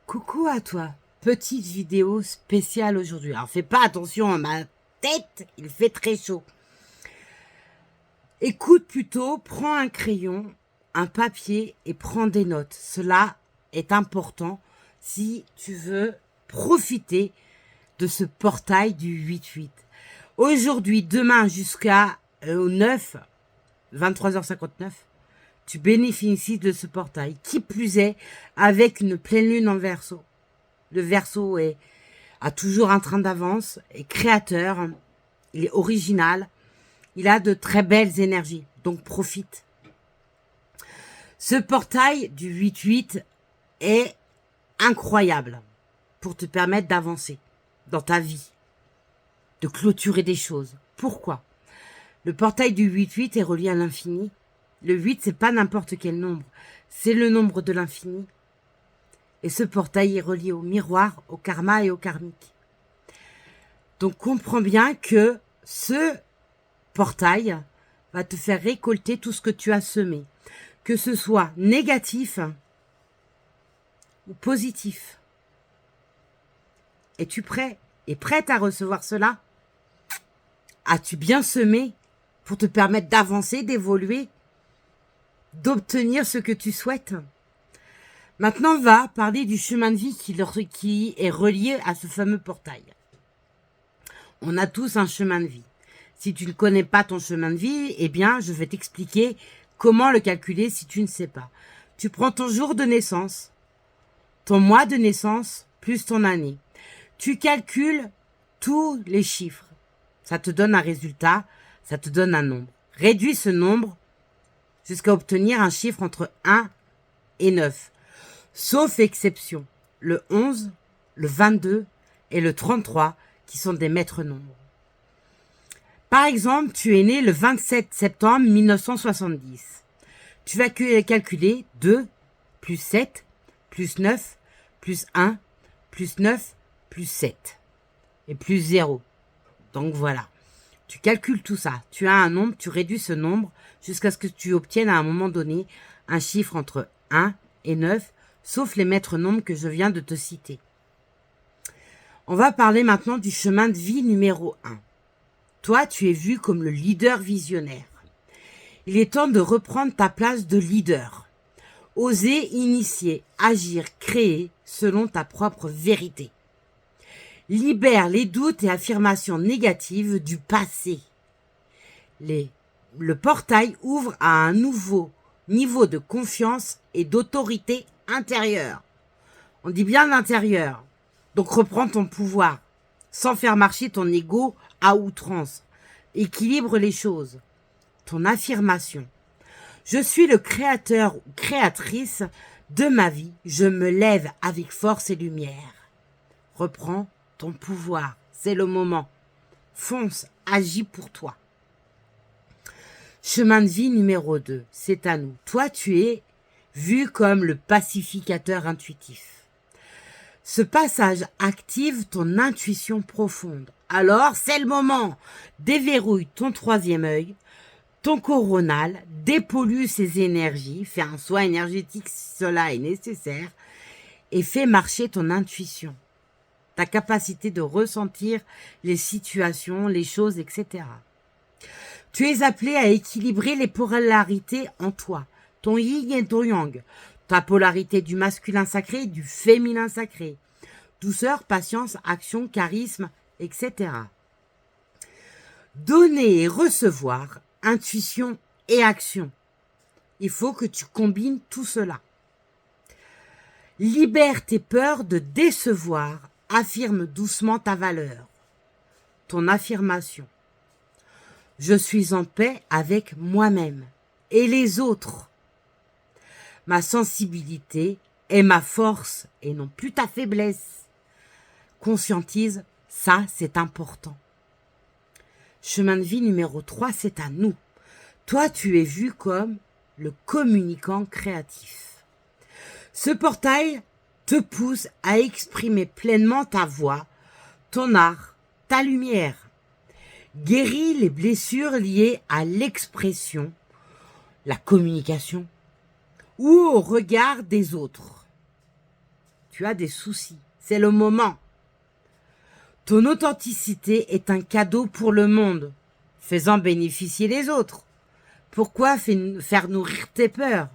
Coucou à toi, petite vidéo spéciale aujourd'hui. Alors fais pas attention à ma tête, il fait très chaud. Écoute plutôt, prends un crayon, un papier et prends des notes. Cela est important si tu veux profiter de ce portail du 8-8. Aujourd'hui, demain jusqu'à au 9, 23h59, tu bénéficies de ce portail. Qui plus est, avec une pleine lune en Verseau. Le Verseau a toujours un train d'avance, est créateur, il est original, il a de très belles énergies, donc profite. Ce portail du 8-8 est incroyable pour te permettre d'avancer dans ta vie, de clôturer des choses. Pourquoi ? Le portail du 8-8 est relié à l'infini. Le 8, c'est pas n'importe quel nombre, c'est le nombre de l'infini. Et ce portail est relié au miroir, au karma et au karmique. Donc comprends bien que ce portail va te faire récolter tout ce que tu as semé. Que ce soit négatif ou positif. Es-tu prêt et prête à recevoir cela? As-tu bien semé pour te permettre d'avancer, d'évoluer, d'obtenir ce que tu souhaites? Maintenant, on va parler du chemin de vie qui est relié à ce fameux portail. On a tous un chemin de vie. Si tu ne connais pas ton chemin de vie, eh bien, je vais t'expliquer comment le calculer si tu ne sais pas. Tu prends ton jour de naissance, ton mois de naissance, plus ton année. Tu calcules tous les chiffres. Ça te donne un résultat, ça te donne un nombre. Réduis ce nombre jusqu'à obtenir un chiffre entre 1 et 9. Sauf exception, le 11, le 22 et le 33 qui sont des maîtres nombres. Par exemple, tu es né le 27 septembre 1970. Tu vas calculer 2 plus 7 plus 9 plus 1 plus 9 plus 7 et plus 0. Donc voilà, tu calcules tout ça. Tu as un nombre, tu réduis ce nombre jusqu'à ce que tu obtiennes à un moment donné un chiffre entre 1 et 9, sauf les maîtres nombres que je viens de te citer. On va parler maintenant du chemin de vie numéro 1. Toi, tu es vu comme le leader visionnaire. Il est temps de reprendre ta place de leader. Oser initier, agir, créer selon ta propre vérité. Libère les doutes et affirmations négatives du passé. Le portail ouvre à un nouveau niveau de confiance et d'autorité intérieure. On dit bien l'intérieur. Donc reprends ton pouvoir, sans faire marcher ton ego à outrance. Équilibre les choses. Ton affirmation. Je suis le créateur ou créatrice de ma vie. Je me lève avec force et lumière. Reprends ton pouvoir. C'est le moment. Fonce, agis pour toi. Chemin de vie numéro 2, c'est à nous. Toi, tu es vu comme le pacificateur intuitif. Ce passage active ton intuition profonde. Alors, c'est le moment. Déverrouille ton troisième œil, ton coronal, dépollue ses énergies, fais un soin énergétique si cela est nécessaire, et fais marcher ton intuition, ta capacité de ressentir les situations, les choses, etc. Tu es appelé à équilibrer les polarités en toi, ton yin et ton yang, ta polarité du masculin sacré et du féminin sacré, douceur, patience, action, charisme, etc. Donner et recevoir, intuition et action. Il faut que tu combines tout cela. Libère tes peurs de décevoir, affirme doucement ta valeur, ton affirmation. Je suis en paix avec moi-même et les autres. Ma sensibilité est ma force et non plus ta faiblesse. Conscientise, ça c'est important. Chemin de vie numéro 3, c'est à nous. Toi, tu es vu comme le communicant créatif. Ce portail te pousse à exprimer pleinement ta voix, ton art, ta lumière. Guéris les blessures liées à l'expression, la communication ou au regard des autres. tu as des soucis. C'est le moment. Ton authenticité est un cadeau pour le monde, faisant bénéficier les autres. Pourquoi faire nourrir tes peurs?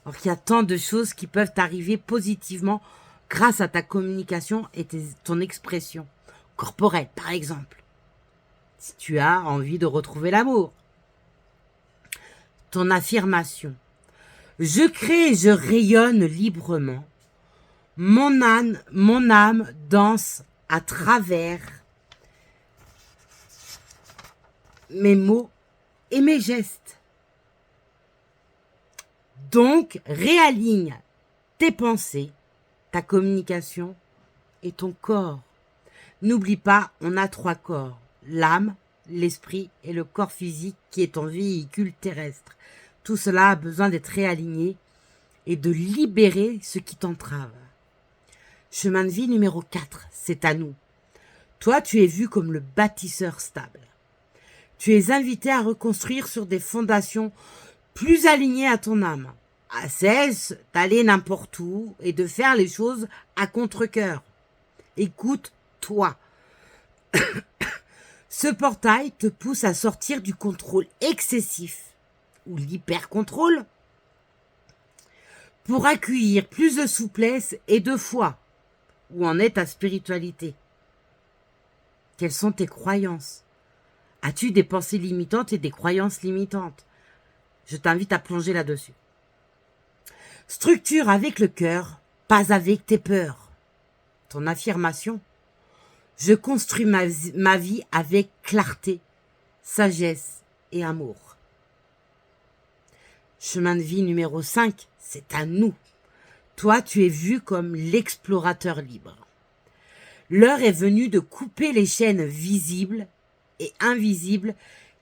Alors qu'il y a tant de choses qui peuvent arriver positivement grâce à ta communication et ton expression corporelle, par exemple. Si tu as envie de retrouver l'amour. Ton affirmation. Je crée et je rayonne librement. Mon âme danse à travers mes mots et mes gestes. Donc, réaligne tes pensées, ta communication et ton corps. N'oublie pas, on a 3 corps. L'âme, l'esprit et le corps physique qui est ton véhicule terrestre. Tout cela a besoin d'être réaligné et de libérer ce qui t'entrave. Chemin de vie numéro 4, c'est à nous. Toi, tu es vu comme le bâtisseur stable. Tu es invité à reconstruire sur des fondations plus alignées à ton âme. Cesse d'aller n'importe où et de faire les choses à contre-cœur. Écoute-toi. Ce portail te pousse à sortir du contrôle excessif ou l'hyper-contrôle pour accueillir plus de souplesse et de foi. Où en est ta spiritualité? Quelles sont tes croyances? As-tu des pensées limitantes et des croyances limitantes? Je t'invite à plonger là-dessus. Structure avec le cœur, pas avec tes peurs. Ton affirmation. Je construis ma vie avec clarté, sagesse et amour. Chemin de vie numéro 5, c'est à nous. Toi, tu es vu comme l'explorateur libre. L'heure est venue de couper les chaînes visibles et invisibles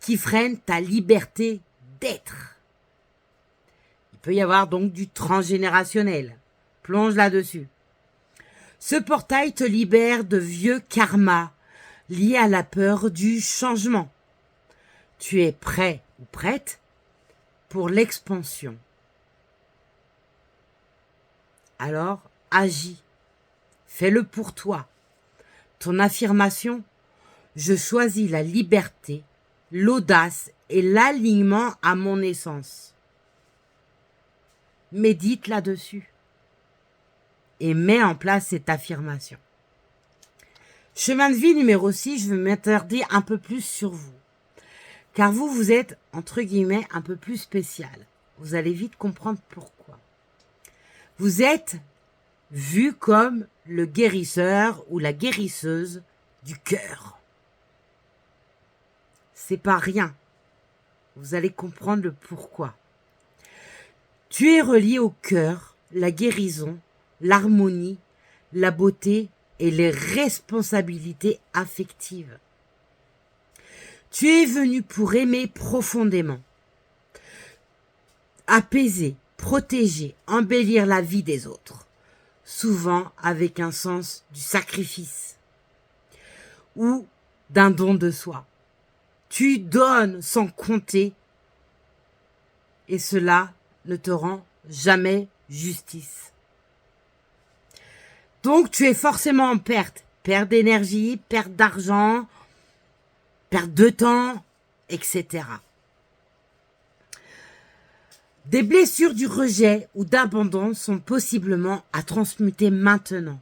qui freinent ta liberté d'être. Il peut y avoir donc du transgénérationnel. Plonge là-dessus. Ce portail te libère de vieux karmas liés à la peur du changement. Tu es prêt ou prête pour l'expansion. Alors, agis. Fais-le pour toi. Ton affirmation, je choisis la liberté, l'audace et l'alignement à mon essence. Médite là-dessus et mets en place cette affirmation. Chemin de vie numéro 6, je vais m'attarder un peu plus sur vous. Car vous êtes, entre guillemets, un peu plus spécial. Vous allez vite comprendre pourquoi. Vous êtes vu comme le guérisseur ou la guérisseuse du cœur. C'est pas rien. Vous allez comprendre le pourquoi. Tu es relié au cœur, la guérison, l'harmonie, la beauté et les responsabilités affectives. Tu es venu pour aimer profondément, apaiser, protéger, embellir la vie des autres, souvent avec un sens du sacrifice ou d'un don de soi. Tu donnes sans compter et cela ne te rend jamais justice. Donc tu es forcément en perte d'énergie, perte d'argent, perte de temps, etc. Des blessures du rejet ou d'abandon sont possiblement à transmuter maintenant.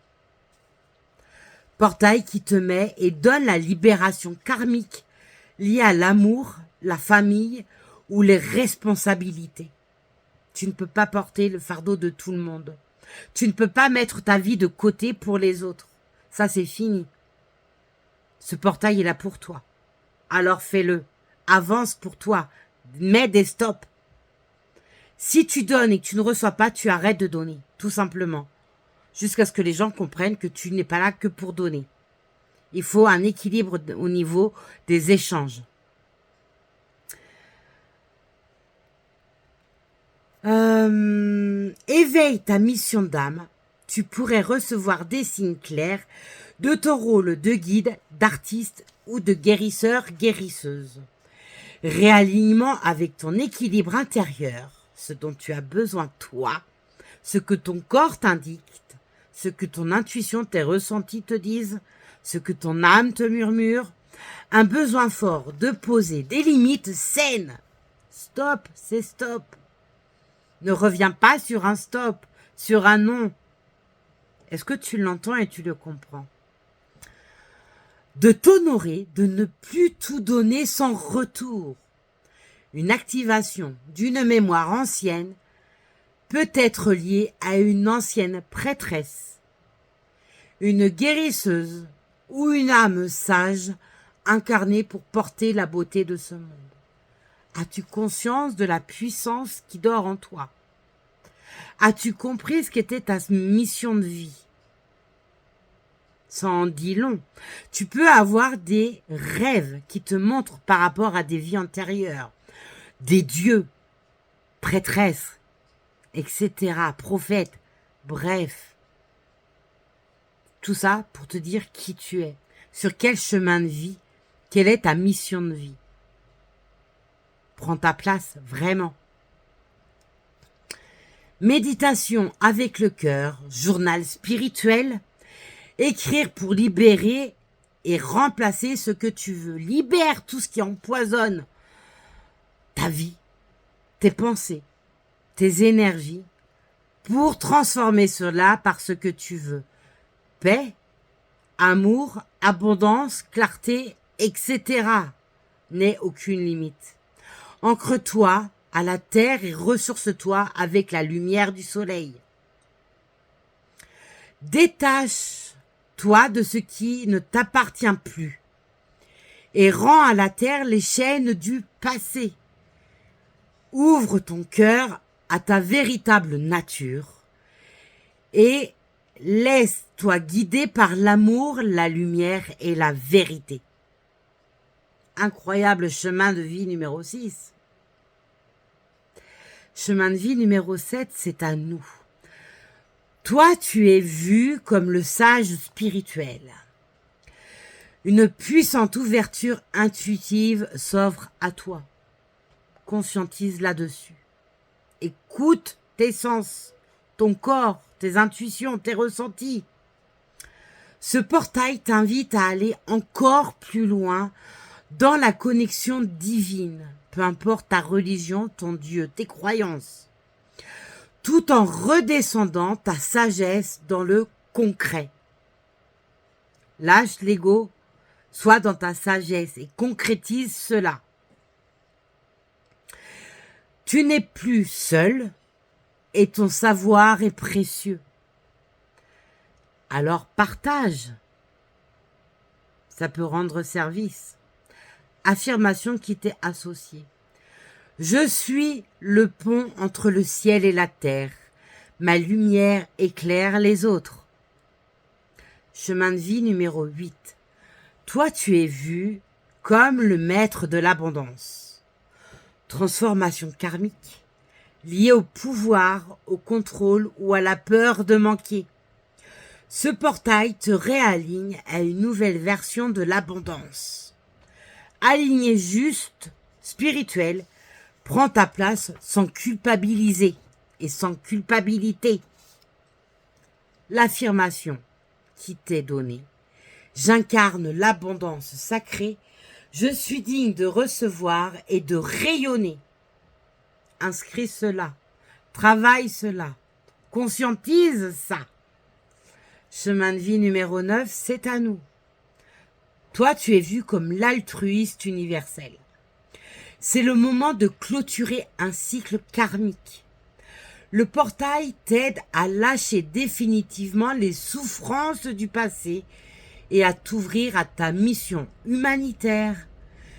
Portail qui te met et donne la libération karmique liée à l'amour, la famille ou les responsabilités. Tu ne peux pas porter le fardeau de tout le monde. Tu ne peux pas mettre ta vie de côté pour les autres. Ça, c'est fini. Ce portail est là pour toi. Alors fais-le. Avance pour toi. Mets des stops. Si tu donnes et que tu ne reçois pas, tu arrêtes de donner. Tout simplement. Jusqu'à ce que les gens comprennent que tu n'es pas là que pour donner. Il faut un équilibre au niveau des échanges. Éveille ta mission d'âme. Tu pourrais recevoir des signes clairs de ton rôle de guide, d'artiste ou de guérisseur-guérisseuse. Réalignement avec ton équilibre intérieur, ce dont tu as besoin toi, ce que ton corps t'indique, ce que ton intuition, tes ressentis te disent, ce que ton âme te murmure. Un besoin fort de poser des limites saines. Stop, c'est stop. Ne reviens pas sur un stop, sur un non. Est-ce que tu l'entends et tu le comprends? De t'honorer, de ne plus tout donner sans retour. Une activation d'une mémoire ancienne peut être liée à une ancienne prêtresse, une guérisseuse ou une âme sage incarnée pour porter la beauté de ce monde. As-tu conscience de la puissance qui dort en toi? As-tu compris ce qu'était ta mission de vie? Ça en dit long. Tu peux avoir des rêves qui te montrent par rapport à des vies antérieures, des dieux, prêtresses, etc., prophètes, bref. Tout ça pour te dire qui tu es, sur quel chemin de vie, quelle est ta mission de vie. Prends ta place, vraiment. Méditation avec le cœur, journal spirituel, écrire pour libérer et remplacer ce que tu veux. Libère tout ce qui empoisonne ta vie, tes pensées, tes énergies, pour transformer cela par ce que tu veux. Paix, amour, abondance, clarté, etc. N'aie aucune limite. Ancre-toi à la terre et ressource-toi avec la lumière du soleil. Détache-toi de ce qui ne t'appartient plus et rends à la terre les chaînes du passé. Ouvre ton cœur à ta véritable nature et laisse-toi guider par l'amour, la lumière et la vérité. Incroyable chemin de vie numéro 6. Chemin de vie numéro 7, c'est à nous. Toi, tu es vu comme le sage spirituel. Une puissante ouverture intuitive s'offre à toi. Conscientise là-dessus. Écoute tes sens, ton corps, tes intuitions, tes ressentis. Ce portail t'invite à aller encore plus loin dans la connexion divine, peu importe ta religion, ton Dieu, tes croyances, tout en redescendant ta sagesse dans le concret. Lâche l'ego, sois dans ta sagesse et concrétise cela. Tu n'es plus seul et ton savoir est précieux. Alors partage. Ça peut rendre service. Affirmation qui t'est associée. Je suis le pont entre le ciel et la terre. Ma lumière éclaire les autres. Chemin de vie numéro 8. Toi, tu es vu comme le maître de l'abondance. Transformation karmique, liée au pouvoir, au contrôle ou à la peur de manquer. Ce portail te réaligne à une nouvelle version de l'abondance. Aligné juste, spirituel, prends ta place sans culpabiliser et sans culpabilité. L'affirmation qui t'est donnée. J'incarne l'abondance sacrée. Je suis digne de recevoir et de rayonner. Inscris cela. Travaille cela. Conscientise ça. Chemin de vie numéro 9, c'est à nous. Toi, tu es vu comme l'altruiste universel. C'est le moment de clôturer un cycle karmique. Le portail t'aide à lâcher définitivement les souffrances du passé et à t'ouvrir à ta mission humanitaire,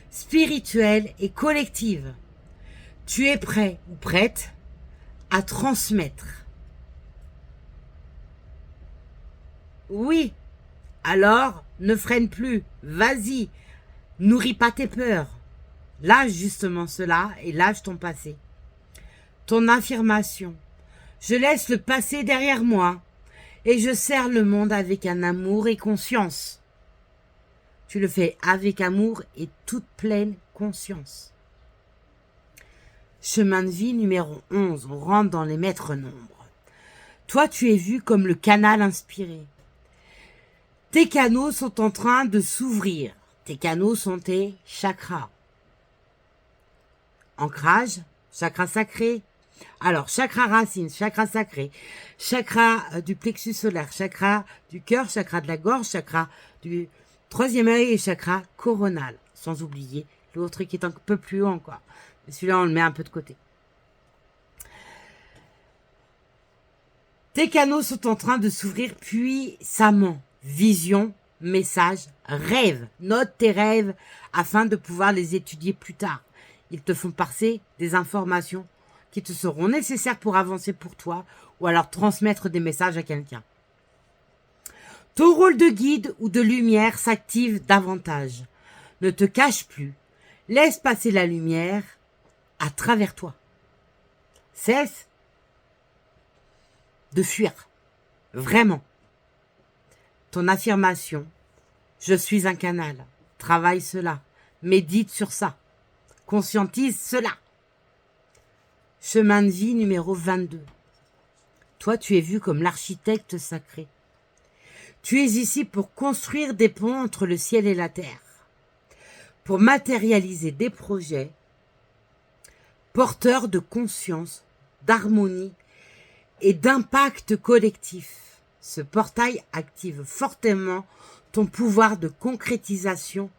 spirituelle et collective. Tu es prêt ou prête à transmettre. Oui, alors ne freine plus, vas-y, nourris pas tes peurs. Lâche justement cela et lâche ton passé. Ton affirmation. Je laisse le passé derrière moi et je sers le monde avec un amour et conscience. Tu le fais avec amour et toute pleine conscience. Chemin de vie numéro 11. On rentre dans les maîtres nombres. Toi, tu es vu comme le canal inspiré. Tes canaux sont en train de s'ouvrir. Tes canaux sont tes chakras. Ancrage, chakra sacré. Alors, chakra racine, chakra sacré, chakra du plexus solaire, chakra du cœur, chakra de la gorge, chakra du troisième œil et chakra coronal. Sans oublier l'autre qui est un peu plus haut encore. Mais celui-là, on le met un peu de côté. Tes canaux sont en train de s'ouvrir puissamment. Vision, message, rêve. Note tes rêves afin de pouvoir les étudier plus tard. Ils te font passer des informations qui te seront nécessaires pour avancer pour toi ou alors transmettre des messages à quelqu'un. Ton rôle de guide ou de lumière s'active davantage. Ne te cache plus. Laisse passer la lumière à travers toi. Cesse de fuir. Vraiment. Ton affirmation. Je suis un canal. Travaille cela. Médite sur ça. Conscientise cela. Chemin de vie numéro 22. Toi, tu es vu comme l'architecte sacré. Tu es ici pour construire des ponts entre le ciel et la terre, pour matérialiser des projets porteurs de conscience, d'harmonie et d'impact collectif. Ce portail active fortement ton pouvoir de concrétisation,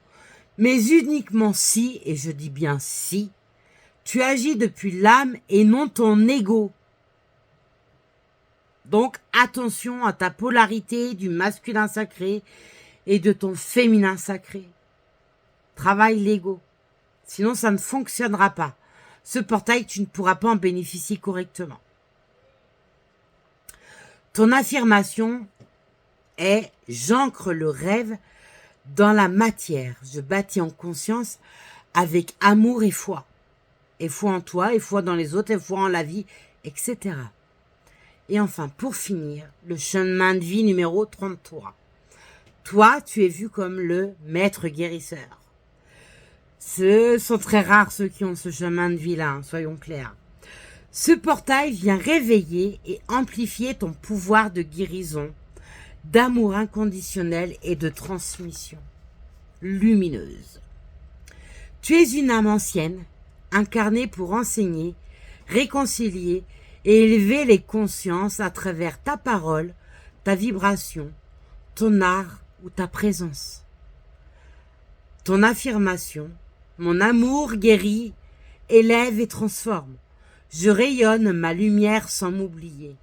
mais uniquement si, et je dis bien si, tu agis depuis l'âme et non ton ego. Donc attention à ta polarité du masculin sacré et de ton féminin sacré. Travaille l'ego. Sinon ça ne fonctionnera pas. Ce portail, tu ne pourras pas en bénéficier correctement. Ton affirmation est « J'ancre le rêve dans la matière. Je bâtis en conscience avec amour et foi. » Et foi en toi, et foi dans les autres, et foi en la vie, etc. Et enfin, pour finir, le chemin de vie numéro 33. Toi, tu es vu comme le maître guérisseur. Ce sont très rares ceux qui ont ce chemin de vie-là, hein, soyons clairs. Ce portail vient réveiller et amplifier ton pouvoir de guérison, d'amour inconditionnel et de transmission lumineuse. Tu es une âme ancienne, incarnée pour enseigner, réconcilier et élever les consciences à travers ta parole, ta vibration, ton art ou ta présence. Ton affirmation, mon amour guérit, élève et transforme. Je rayonne ma lumière sans m'oublier.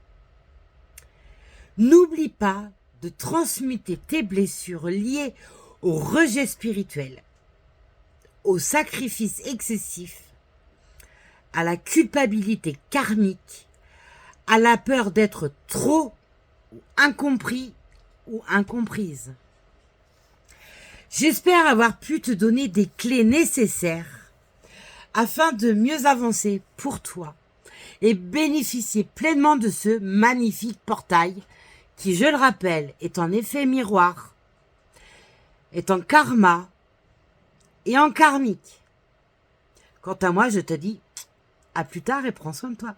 N'oublie pas de transmuter tes blessures liées au rejet spirituel, au sacrifice excessif, à la culpabilité karmique, à la peur d'être trop ou incompris ou incomprise. J'espère avoir pu te donner des clés nécessaires afin de mieux avancer pour toi et bénéficier pleinement de ce magnifique portail qui, je le rappelle, est en effet miroir, est en karma et en karmique. Quant à moi, je te dis à plus tard et prends soin de toi.